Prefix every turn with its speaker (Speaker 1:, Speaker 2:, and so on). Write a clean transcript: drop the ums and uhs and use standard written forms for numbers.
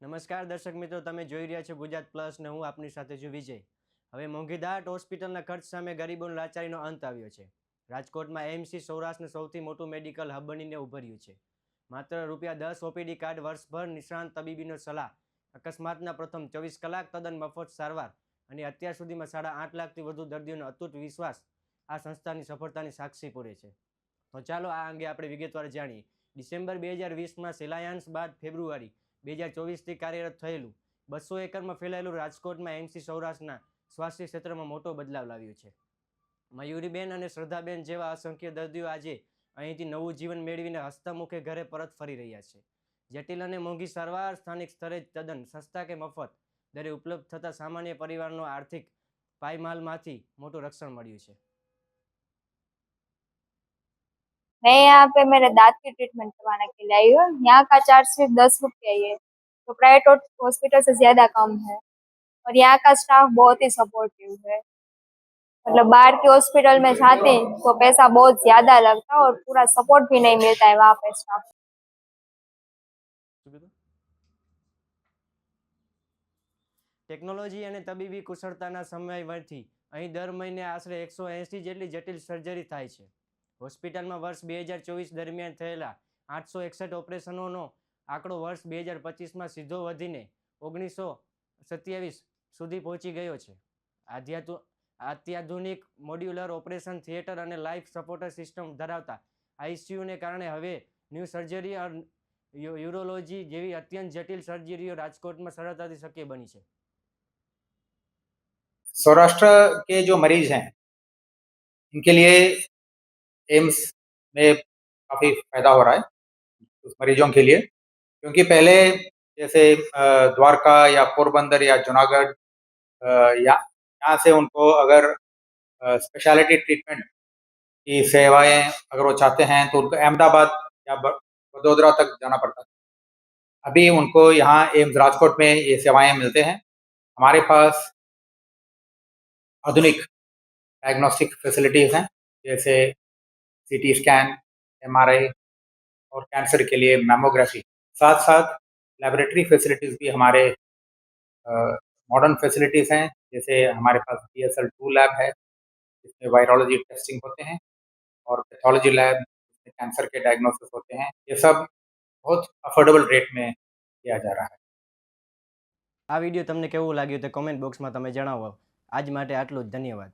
Speaker 1: નમસ્કાર દર્શક મિત્રો, તમે જોઈ રહ્યા છો ગુજરાત પ્લસ ને હું આપની સાથે છું વિજય. હવે મોંઘીદાટ હોસ્પિટલના ખર્ચ સામે ગરીબોની લાચારીનો અંત આવ્યો છે. રાજકોટમાં એમસી સૌરાષ્ટ્રનું સૌથી મોટું મેડિકલ હબ બનીને ઉભર્યું છે. માત્ર ₹10 ઓપીડી કાર્ડ, વર્ષભર નિષ્ણાંત તબીબીનો સલાહ, અકસ્માતના પ્રથમ 24 કલાક તદ્દન મફત સારવાર અને અત્યાર સુધીમાં 8.5 લાખથી વધુ દર્દીઓનો અતૂટ વિશ્વાસ આ સંસ્થાની સફળતાની સાક્ષી પૂરે છે. તો ચાલો આ અંગે આપણે વિગતવાર જાણીએ. ડિસેમ્બર 2020માં શિલાન્યાસ બાદ ફેબ્રુઆરી 2024થી કાર્યરત થયેલું 200 એકરમાં ફેલાયેલું રાજકોટમાં એમસી સૌરાષ્ટ્રના સ્વાસ્થ્ય ક્ષેત્રમાં મોટો બદલાવ લાવ્યો છે. મયુરીબેન અને શ્રદ્ધાબેન જેવા અસંખ્ય દર્દીઓ આજે અહીંથી નવું જીવન મેળવીને હસ્તમુખે ઘરે પરત ફરી રહ્યા છે. જટિલ અને મોંઘી સારવાર સ્થાનિક સ્તરે તદ્દન સસ્તા કે મફત દરે ઉપલબ્ધ થતા સામાન્ય પરિવારનો આર્થિક પાયમાલમાંથી મોટું રક્ષણ મળ્યું છે.
Speaker 2: मैं यहाँ पे मेरे दांत की ट्रीटमेंट करवाने के लिए आई हूँ। यहाँ का चार्ज सिर्फ 10 रुपये ही है, तो प्राइवेट हॉस्पिटल से ज्यादा कम है। और यहाँ का स्टाफ बहुत ही सपोर्टिव है। मतलब बाहर की हॉस्पिटल में जाते हैं तो पैसा बहुत ज्यादा लगता है और पूरा सपोर्ट भी नहीं मिलता है वहाँ पे स्टाफ।
Speaker 1: ટેકનોલોજી અને તબીબી કુશળતાના સમન્વયથી અહીં દર મહિને આશરે 180 જેટલી જટિલ સર્જરી થાય છે. હોસ્પિટલમાં વર્ષ 2024 દરમિયાન થયેલા 861 ઓપરેશનોનો આંકડો વર્ષ 2025માં સીધો વધીને 1927 સુધી પહોંચી ગયો છે. અત્યાધુનિક મોડ્યુલર ઓપરેશન થિયેટર અને લાઈફ સપોર્ટ સિસ્ટમ ધરાવતા આઈસીયુને કારણે હવે ન્યૂ સર્જરી અને યુરોલોજી જેવી અત્યંત જટિલ સર્જરીઓ રાજકોટમાં સરળતાથી શક્ય બની છે.
Speaker 3: सौराष्ट्र के जो मरीज हैं इनके लिए एम्स में काफ़ी फायदा हो रहा है उस मरीजों के लिए, क्योंकि पहले जैसे द्वारका या पोरबंदर या जूनागढ़ या यहाँ से उनको अगर स्पेशलिटी ट्रीटमेंट की सेवाएं अगर वो चाहते हैं तो उनको अहमदाबाद या वडोदरा तक जाना पड़ता है। अभी उनको यहाँ एम्स राजकोट में ये सेवाएं मिलते हैं। हमारे पास आधुनिक डायग्नोस्टिक फैसिलिटीज़ हैं, जैसे सीटी स्कैन, एमआरआई और कैंसर के लिए मैमोग्राफी। साथ साथ लैबोरेटरी फैसिलिटीज़ भी हमारे मॉडर्न फैसिलिटीज़ हैं, जैसे हमारे पास BSL-2 लैब है जिसमें वायरोलॉजी टेस्टिंग होते हैं और पैथोलॉजी लैब जिसमें कैंसर के डायग्नोसिस होते हैं। ये सब बहुत अफोर्डेबल रेट में किया जा रहा है।
Speaker 1: આ વિડીયો તમને કેવું લાગ્યું તે કોમેન્ટ બોક્સમાં તમે જણાવો. આજ માટે આટલું જ. ધન્યવાદ.